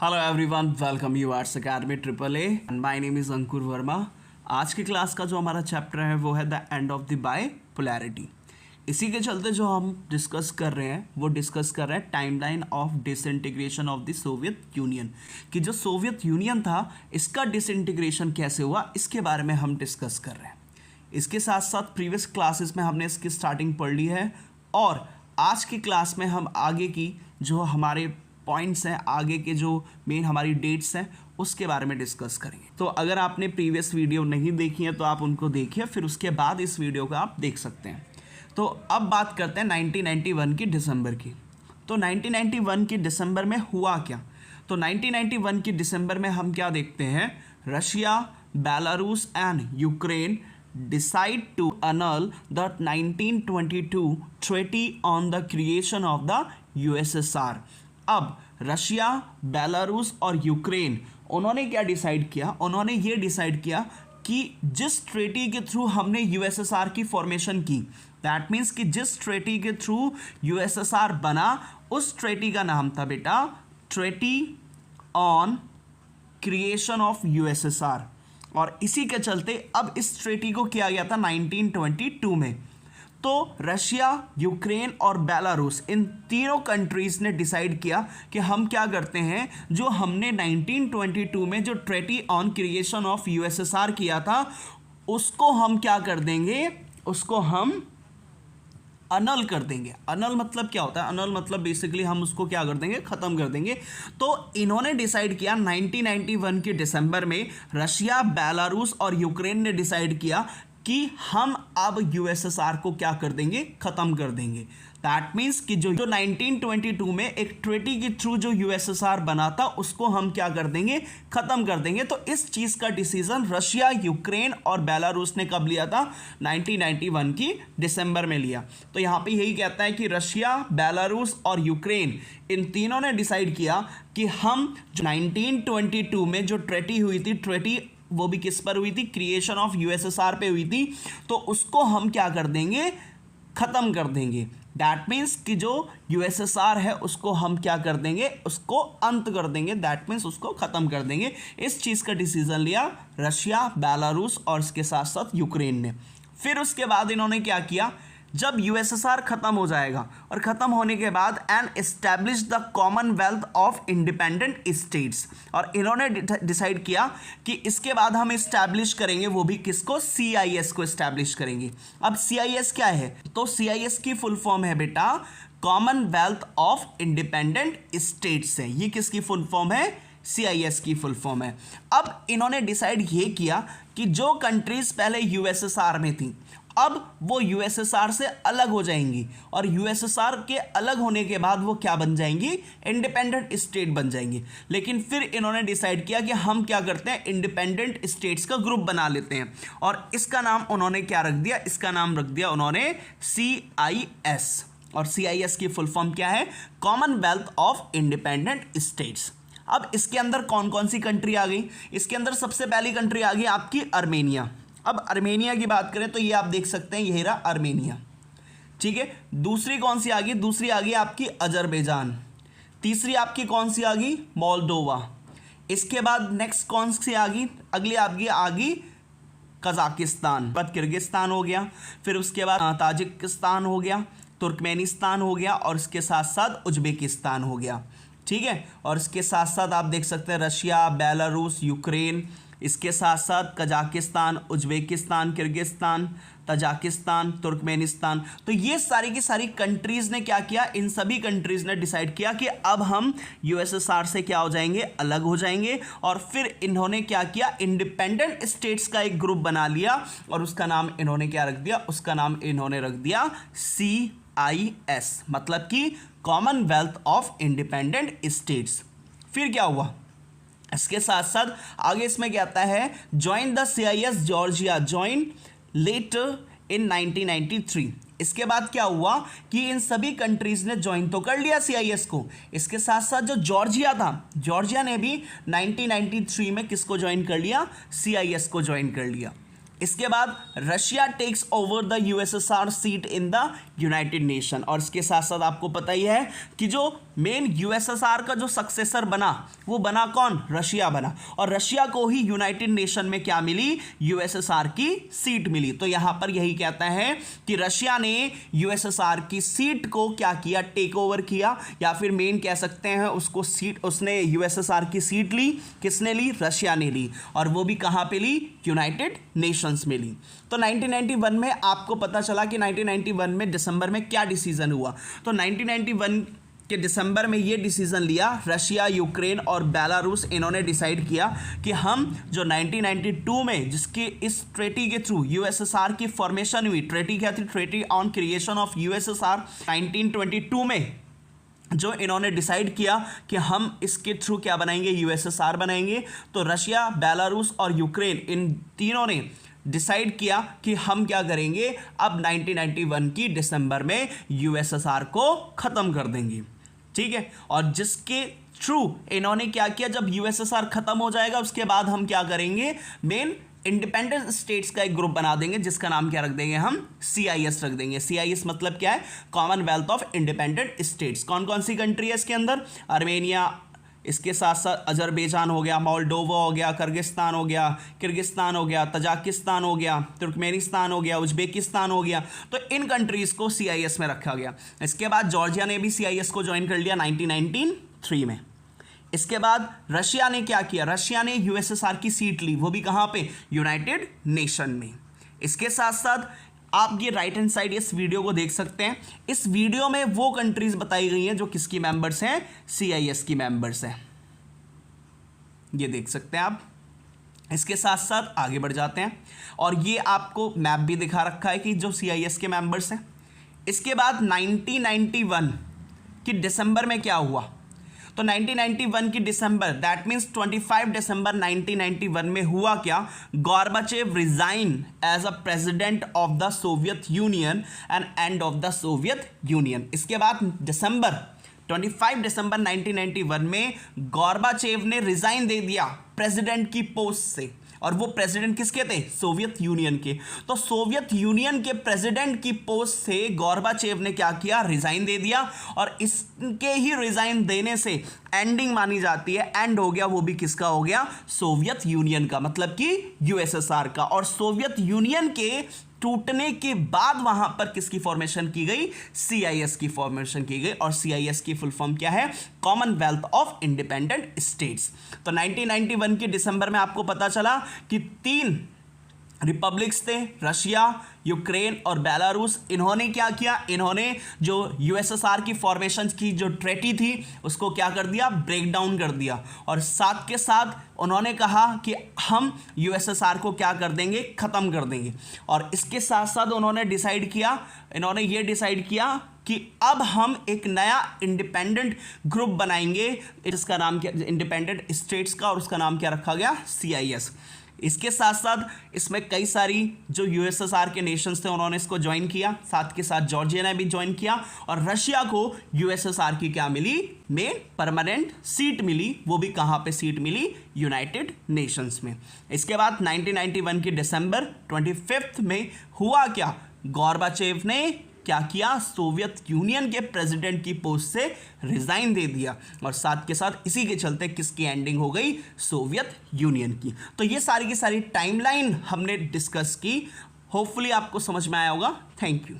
Hello everyone, welcome you arts academy triple A and my name is Ankur Verma. आज की class का जो हमारा चैप्टर है वो है the end of the bipolarity. इसी के चलते जो हम डिस्कस कर रहे हैं वो डिस्कस कर रहे हैं timeline of disintegration of the Soviet union, कि जो सोवियत यूनियन था इसका डिसइंटीग्रेशन कैसे हुआ इसके बारे में हम डिस्कस कर रहे हैं। इसके साथ साथ प्रीवियस क्लासेस में हमने इसकी स्टार्टिंग पढ़ ली है और आज की क्लास में हम आगे की जो हमारे पॉइंट्स हैं, आगे के जो मेन हमारी डेट्स हैं उसके बारे में डिस्कस करेंगे। तो अगर आपने प्रीवियस वीडियो नहीं देखी है तो आप उनको देखिए, फिर उसके बाद इस वीडियो को आप देख सकते हैं। तो अब बात करते हैं 1991 की दिसंबर की। तो 1991 की दिसंबर में हुआ क्या? तो 1991 की दिसंबर में हम क्या देखते हैं, Russia, Belarus and Ukraine decide to annul the 1922 treaty on the creation of the USSR। अब रशिया, बेलारूस और यूक्रेन उन्होंने क्या डिसाइड किया? उन्होंने ये डिसाइड किया कि जिस ट्रेटी के थ्रू हमने यूएसएसआर की फॉर्मेशन की, दैट मीन्स कि जिस ट्रेटी के थ्रू यूएसएसआर बना उस ट्रेटी का नाम था बेटा treaty on creation of USSR. और इसी के चलते अब इस ट्रेटी को किया गया था 1922 में। तो रशिया, यूक्रेन और बेलारूस इन तीनों कंट्रीज़ ने डिसाइड किया कि हम क्या करते हैं, जो हमने 1922 में जो treaty on creation of USSR किया था उसको हम क्या कर देंगे, उसको हम अनल कर देंगे। अनल मतलब क्या होता है? अनल मतलब बेसिकली हम उसको क्या कर देंगे, ख़त्म कर देंगे। तो इन्होंने डिसाइड किया 1991 के दिसंबर में, रशिया, बेलारूस और यूक्रेन ने डिसाइड किया कि हम अब यूएसएसआर को क्या कर देंगे, ख़त्म कर देंगे। दैट मीन्स कि जो 1922 में एक ट्रेटी के थ्रू जो यूएसएसआर बना था उसको हम क्या कर देंगे, ख़त्म कर देंगे। तो इस चीज़ का डिसीजन रशिया, यूक्रेन और बेलारूस ने कब लिया था? 1991 की दिसंबर में लिया। तो यहाँ पे यही कहता है कि रशिया, बेलारूस और यूक्रेन इन तीनों ने डिसाइड किया कि हम 1922 में जो ट्रेटी हुई थी, ट्रेटी वो भी किस पर हुई थी, क्रिएशन ऑफ यूएसएसआर पे हुई थी, तो उसको हम क्या कर देंगे, ख़त्म कर देंगे। दैट मीन्स कि जो यूएसएसआर है उसको हम क्या कर देंगे, उसको अंत कर देंगे। दैट मीन्स उसको ख़त्म कर देंगे। इस चीज़ का डिसीजन लिया रशिया, बेलारूस और इसके साथ साथ यूक्रेन ने। फिर उसके बाद इन्होंने क्या किया, जब यूएसएसआर खत्म हो जाएगा और ख़त्म होने के बाद and establish the Commonwealth of independent states, और इन्होंने डिसाइड किया कि इसके बाद हम इस्टेब्लिश करेंगे, वो भी किसको, सीआईएस को इस्टेब्लिश करेंगे। अब सीआईएस क्या है? तो सीआईएस की फुल फॉर्म है बेटा कॉमनवेल्थ ऑफ इंडिपेंडेंट स्टेट्स है। ये किसकी फुल फॉर्म है? सीआईएस की फुल फॉर्म है। अब इन्होंने डिसाइड ये किया कि जो कंट्रीज पहले यूएसएसआर में थी अब वो यूएसएसआर से अलग हो जाएंगी, और यूएसएसआर के अलग होने के बाद वो क्या बन जाएंगी, इंडिपेंडेंट स्टेट बन जाएंगी। लेकिन फिर इन्होंने डिसाइड किया कि हम क्या करते हैं, इंडिपेंडेंट स्टेट्स का ग्रुप बना लेते हैं, और इसका नाम उन्होंने क्या रख दिया, इसका नाम रख दिया उन्होंने सीआईएस। और सीआईएस की फुल फॉर्म क्या है, कॉमनवेल्थ ऑफ इंडिपेंडेंट स्टेट्स। अब इसके अंदर कौन कौन सी कंट्री आ गई? इसके अंदर सबसे पहली कंट्री आ गई आपकी अर्मेनिया। अब अर्मेनिया की बात करें तो ये आप देख सकते हैं, यही रहा अर्मेनिया, ठीक है। दूसरी कौन सी आ गई? दूसरी आ गई आपकी अजरबैजान। तीसरी आपकी कौन सी आ गई? मोल्दोवा। इसके बाद नेक्स्ट कौन सी आ गई? अगली आपकी आ गई कजाकिस्तान, बाद किर्गिस्तान हो गया, फिर उसके बाद ताजिकिस्तान हो गया, तुर्कमेनिस्तान हो गया, और इसके साथ साथ उज्बेकिस्तान हो गया, ठीक है। और इसके साथ साथ आप देख सकते हैं रशिया, बेलारूस, यूक्रेन, इसके साथ साथ Kazakhstan, Uzbekistan, Kyrgyzstan, Tajikistan, Turkmenistan. तो ये सारी की सारी कंट्रीज़ ने क्या किया, इन सभी कंट्रीज़ ने डिसाइड किया कि अब हम यूएसएसआर से क्या हो जाएंगे, अलग हो जाएंगे। और फिर इन्होंने क्या किया, इंडिपेंडेंट स्टेट्स का एक ग्रुप बना लिया, और उसका नाम इन्होंने क्या रख दिया, उसका नाम इन्होंने रख दिया सीआईएस, मतलब कि कॉमनवेल्थ ऑफ इंडिपेंडेंट स्टेट्स। फिर क्या हुआ, इसके साथ साथ आगे इसमें क्या आता है, join the CIS Georgia join later in 1993। इसके बाद क्या हुआ कि इन सभी कंट्रीज ने ज्वाइन तो कर लिया सीआईएस को, इसके साथ साथ जो जॉर्जिया था, जॉर्जिया ने भी 1993 में किसको ज्वाइन कर लिया, सीआईएस को ज्वाइन कर लिया। इसके बाद Russia takes over the USSR seat in the United Nation. और इसके साथ साथ आपको पता ही है कि जो मेन यूएसएसआर का जो सक्सेसर बना वो बना कौन, रशिया बना, और रशिया को ही यूनाइटेड नेशन में क्या मिली, यूएसएसआर की सीट मिली। तो यहां पर यही कहता है कि रशिया ने यूएसएसआर की सीट को क्या किया, टेक ओवर किया, या फिर मेन कह सकते हैं उसको सीट, उसने यूएसएसआर की सीट ली। किसने ली, रशिया ने ली, और वो भी कहां पे ली, यूनाइटेड नेशंस में ली। तो 1991 में आपको पता चला कि 1991 में दिसंबर में क्या डिसीजन हुआ। तो 1991 के दिसंबर में ये डिसीजन लिया, रशिया, यूक्रेन और बेलारूस, इन्होंने डिसाइड किया कि हम जो 1992 में जिसके इस ट्रेटी के थ्रू यूएसएसआर की फॉर्मेशन हुई, ट्रेटी क्या थी, treaty on creation of USSR 1922 में जो इन्होंने डिसाइड किया कि हम इसके थ्रू क्या बनाएंगे, यूएसएसआर बनाएंगे। तो रशिया, बेलारूस और यूक्रेन, इन तीनों ने डिसाइड किया कि हम क्या करेंगे, अब 1991 की दिसंबर में यूएसएसआर को खत्म कर देंगे। ठीक है, और जिसके थ्रू इन्होंने क्या किया, जब यूएसएसआर खत्म हो जाएगा उसके बाद हम क्या करेंगे, मेन इंडिपेंडेंट स्टेट्स का एक ग्रुप बना देंगे जिसका नाम क्या रख देंगे, हम CIS रख देंगे। CIS मतलब क्या है, कॉमनवेल्थ ऑफ इंडिपेंडेंट स्टेट्स। कौन कौन सी कंट्री है इसके अंदर, आर्मेनिया, इसके साथ साथ अजरबैजान हो गया, मोल्डोवा हो गया, किर्गिस्तान हो गया, तजाकिस्तान हो गया, तुर्कमेनिस्तान हो गया, उज्बेकिस्तान हो गया। तो इन कंट्रीज को CIS में रखा गया। इसके बाद जॉर्जिया ने भी CIS को ज्वाइन कर लिया 1993 में। इसके बाद रशिया ने क्या किया, रशिया ने यूएसएसआर की सीट ली, वो भी कहां पे, यूनाइटेड नेशन में। इसके साथ साथ आप ये राइट हैंड साइड इस वीडियो को देख सकते हैं। इस वीडियो में वो कंट्रीज बताई गई हैं जो किसकी मेंबर्स हैं, CIS की मेंबर्स हैं, ये देख सकते हैं आप। इसके साथ साथ आगे बढ़ जाते हैं, और ये आपको मैप भी दिखा रखा है कि जो CIS के मेंबर्स हैं। इसके बाद 1991 की दिसंबर में क्या हुआ, तो 1991 की दिसंबर, दैट मीन्स 25 दिसंबर 1991 में हुआ क्या, Gorbachev resign as a president of the Soviet Union and end of the Soviet Union. इसके बाद 25 दिसंबर 1991 में गोर्बाचेव ने रिजाइन दे दिया प्रेसिडेंट की पोस्ट से, और वो प्रेसिडेंट किसके थे, सोवियत यूनियन के। तो सोवियत यूनियन के प्रेसिडेंट की पोस्ट से गोर्बाचेव ने क्या किया, रिजाइन दे दिया, और इसके ही रिजाइन देने से एंडिंग मानी जाती है, एंड हो गया वो भी किसका हो गया, सोवियत यूनियन का, मतलब कि यूएसएसआर का। और सोवियत यूनियन के टूटने के बाद वहां पर किसकी फॉर्मेशन की गई, CIS की फॉर्मेशन की गई, और CIS की फुल फॉर्म क्या है, कॉमनवेल्थ ऑफ इंडिपेंडेंट स्टेट्स। तो 1991 के दिसंबर में आपको पता चला कि 3 रिपब्लिक्स थे, रशिया, यूक्रेन और बेलारूस। इन्होंने क्या किया, इन्होंने जो यूएसएसआर की फॉर्मेशन की जो ट्रेटी थी उसको क्या कर दिया, ब्रेक डाउन कर दिया, और साथ के साथ उन्होंने कहा कि हम यूएसएसआर को क्या कर देंगे, ख़त्म कर देंगे। और इसके साथ साथ उन्होंने डिसाइड किया, इन्होंने ये डिसाइड किया कि अब हम एक नया इंडिपेंडेंट ग्रुप बनाएंगे, इसका नाम क्या, इंडिपेंडेंट स्टेट्स का, और उसका नाम क्या रखा गया, CIS। इसके साथ साथ इसमें कई सारी जो यूएसएसआर के नेशंस थे उन्होंने इसको ज्वाइन किया, साथ के साथ जॉर्जिया ने भी ज्वाइन किया, और रशिया को यूएसएसआर की क्या मिली, में परमानेंट सीट मिली, वो भी कहाँ पे सीट मिली, यूनाइटेड नेशंस में। इसके बाद 1991 की दिसंबर 25 में हुआ क्या, गोर्बाचेव ने क्या किया, सोवियत यूनियन के प्रेसिडेंट की पोस्ट से रिजाइन दे दिया, और साथ के साथ इसी के चलते किसकी एंडिंग हो गई, सोवियत यूनियन की। तो ये सारी की सारी टाइमलाइन हमने डिस्कस की, होपफुली आपको समझ में आया होगा। Thank you.